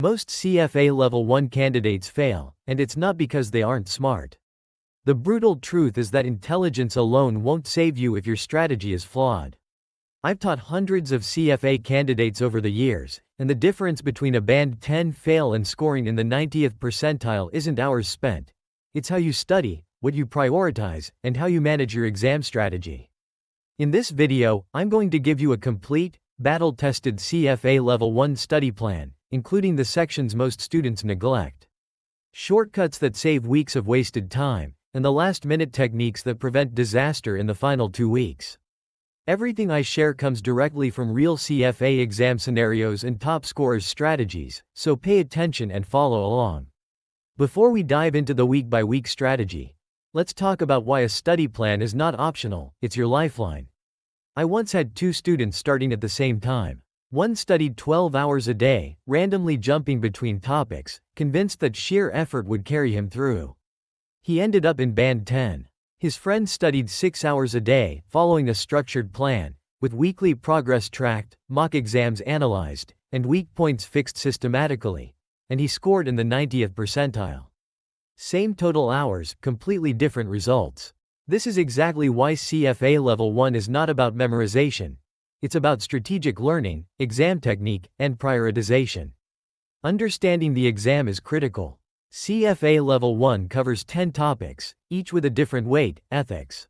Most CFA Level 1 candidates fail, and it's not because they aren't smart. The brutal truth is that intelligence alone won't save you if your strategy is flawed. I've taught hundreds of CFA candidates over the years, and the difference between a Band 10 fail and scoring in the 90th percentile isn't hours spent. It's how you study, what you prioritize, and how you manage your exam strategy. In this video, I'm going to give you a complete, battle-tested CFA Level 1 study plan, including the sections most students neglect. Shortcuts that save weeks of wasted time, and the last-minute techniques that prevent disaster in the final 2 weeks. Everything I share comes directly from real CFA exam scenarios and top scorers' strategies, so pay attention and follow along. Before we dive into the week-by-week strategy, let's talk about why a study plan is not optional, it's your lifeline. I once had 2 students starting at the same time. One studied 12 hours a day, randomly jumping between topics, convinced that sheer effort would carry him through. He ended up in Band 10. His friend studied 6 hours a day, following a structured plan, with weekly progress tracked, mock exams analyzed, and weak points fixed systematically, and he scored in the 90th percentile. Same total hours, completely different results. This is exactly why CFA Level 1 is not about memorization. It's about strategic learning, exam technique, and prioritization. Understanding the exam is critical. CFA Level 1 covers 10 topics, each with a different weight: ethics,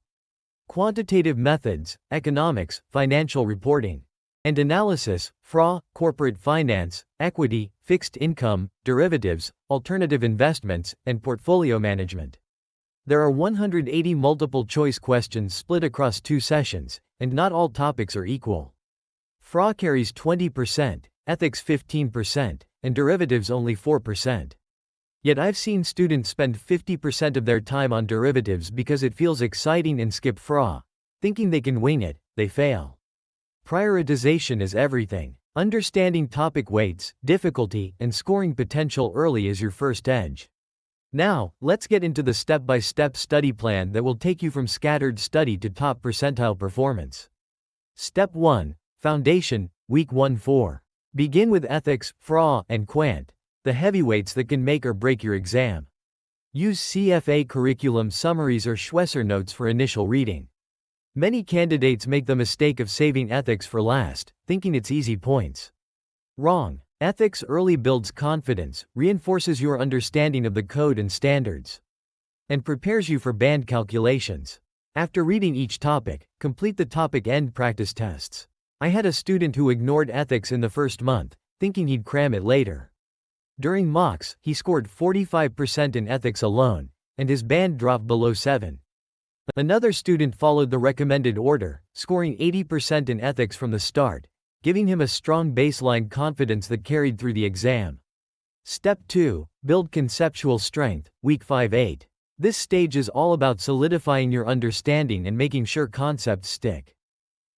quantitative methods, economics, financial reporting, and analysis, FRA, corporate finance, equity, fixed income, derivatives, alternative investments, and portfolio management. There are 180 multiple-choice questions split across 2 sessions, and not all topics are equal. FRA carries 20%, ethics 15%, and derivatives only 4%. Yet I've seen students spend 50% of their time on derivatives because it feels exciting and skip FRA. Thinking they can wing it, they fail. Prioritization is everything. Understanding topic weights, difficulty, and scoring potential early is your first edge. Now, let's get into the step-by-step study plan that will take you from scattered study to top percentile performance. Step 1. Foundation, Week 1-4. Begin with ethics, FRA, and quant, the heavyweights that can make or break your exam. Use CFA curriculum summaries or Schwesser notes for initial reading. Many candidates make the mistake of saving ethics for last, thinking it's easy points. Wrong. Ethics early builds confidence, reinforces your understanding of the code and standards, and prepares you for band calculations. After reading each topic, complete the topic end practice tests. I had a student who ignored ethics in the first month, thinking he'd cram it later. During mocks, he scored 45% in ethics alone, and his band dropped below 7. Another student followed the recommended order, scoring 80% in ethics from the start, giving him a strong baseline confidence that carried through the exam. Step 2. Build conceptual strength, Week 5-8. This stage is all about solidifying your understanding and making sure concepts stick.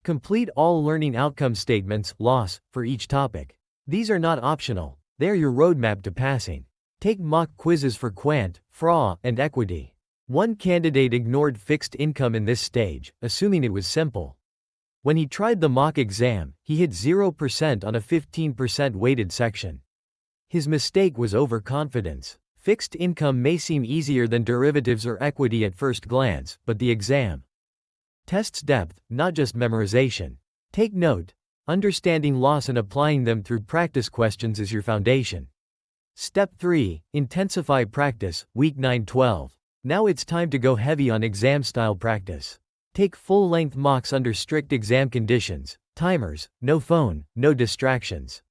Complete all learning outcome statements, LOS, for each topic. These are not optional, they are your roadmap to passing. Take mock quizzes for quant, FRA, and equity. One candidate ignored fixed income in this stage, assuming it was simple. When he tried the mock exam, he hit 0% on a 15% weighted section. His mistake was overconfidence. Fixed income may seem easier than derivatives or equity at first glance, but the exam tests depth, not just memorization. Take note. Understanding loss and applying them through practice questions is your foundation. Step 3. Intensify practice, Week 9-12. Now it's time to go heavy on exam-style practice. Take full-length mocks under strict exam conditions, timers, no phone, no distractions.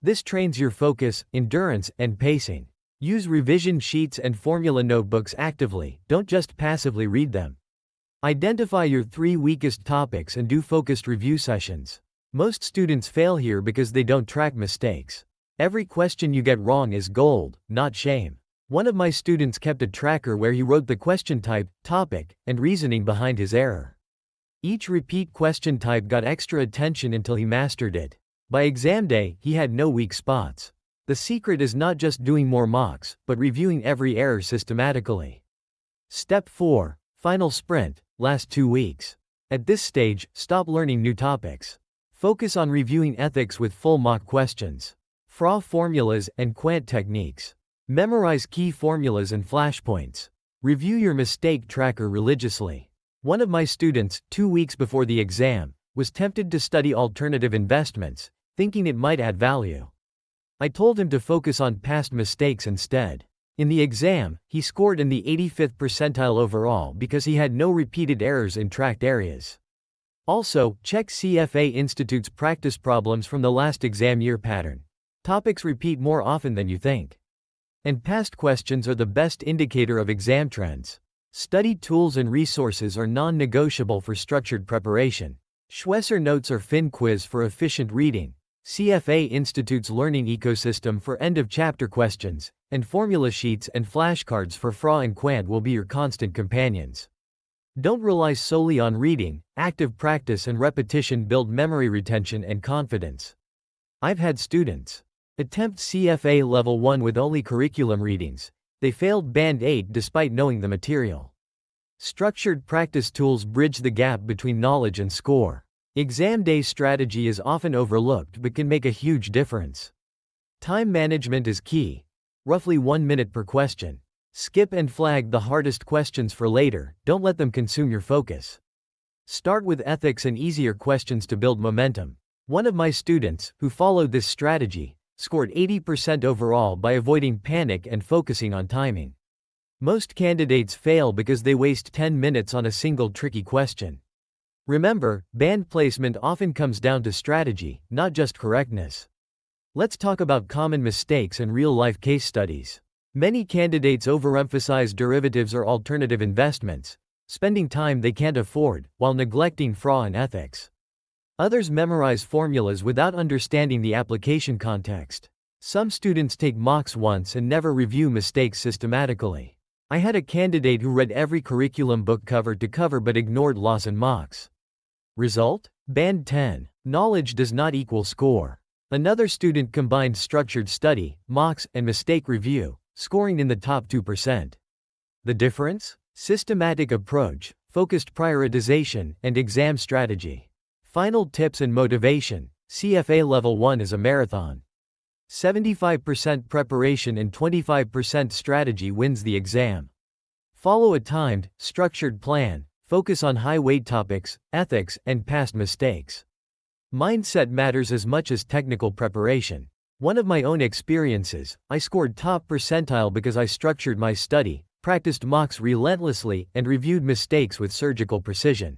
This trains your focus, endurance, and pacing. Use revision sheets and formula notebooks actively, don't just passively read them. Identify your 3 weakest topics and do focused review sessions. Most students fail here because they don't track mistakes. Every question you get wrong is gold, not shame. One of my students kept a tracker where he wrote the question type, topic, and reasoning behind his error. Each repeat question type got extra attention until he mastered it. By exam day, he had no weak spots. The secret is not just doing more mocks, but reviewing every error systematically. Step 4. Final sprint, last 2 weeks. At this stage, stop learning new topics. Focus on reviewing ethics with full mock questions. FRA formulas and quant techniques. Memorize key formulas and flashpoints. Review your mistake tracker religiously. One of my students, 2 weeks before the exam, was tempted to study alternative investments, thinking it might add value. I told him to focus on past mistakes instead. In the exam, he scored in the 85th percentile overall because he had no repeated errors in tracked areas. Also, check CFA Institute's practice problems from the last exam year pattern. Topics repeat more often than you think. And past questions are the best indicator of exam trends. Study tools and resources are non-negotiable for structured preparation. Schwesser Notes or FinQuiz for efficient reading. CFA Institute's learning ecosystem for end-of-chapter questions, and formula sheets and flashcards for FRA and Quant will be your constant companions. Don't rely solely on reading. Active practice and repetition build memory retention and confidence. I've had students attempt CFA Level 1 with only curriculum readings. They failed Band 8 despite knowing the material. Structured practice tools bridge the gap between knowledge and score. Exam day strategy is often overlooked but can make a huge difference. Time management is key. Roughly 1 minute per question. Skip and flag the hardest questions for later, don't let them consume your focus. Start with ethics and easier questions to build momentum. One of my students, who followed this strategy, scored 80% overall by avoiding panic and focusing on timing. Most candidates fail because they waste 10 minutes on a single tricky question. Remember, band placement often comes down to strategy, not just correctness. Let's talk about common mistakes and real-life case studies. Many candidates overemphasize derivatives or alternative investments, spending time they can't afford, while neglecting FRA and ethics. Others memorize formulas without understanding the application context. Some students take mocks once and never review mistakes systematically. I had a candidate who read every curriculum book cover to cover but ignored loss and mocks. Result? Band 10. Knowledge does not equal score. Another student combined structured study, mocks, and mistake review, scoring in the top 2%. The difference? Systematic approach, focused prioritization, and exam strategy. Final tips and motivation. CFA Level 1 is a marathon. 75% preparation and 25% strategy wins the exam. Follow a timed, structured plan. Focus on high-weight topics, ethics, and past mistakes. Mindset matters as much as technical preparation. One of my own experiences, I scored top percentile because I structured my study, practiced mocks relentlessly, and reviewed mistakes with surgical precision.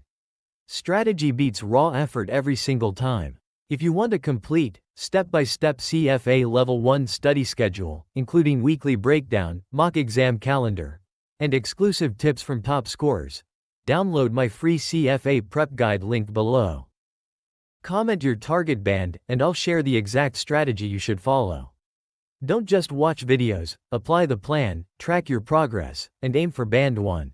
Strategy beats raw effort every single time. If you want a complete, step-by-step CFA Level 1 study schedule, including weekly breakdown, mock exam calendar, and exclusive tips from top scorers, download my free CFA prep guide linked below. Comment your target band, and I'll share the exact strategy you should follow. Don't just watch videos, apply the plan, track your progress, and aim for Band 1.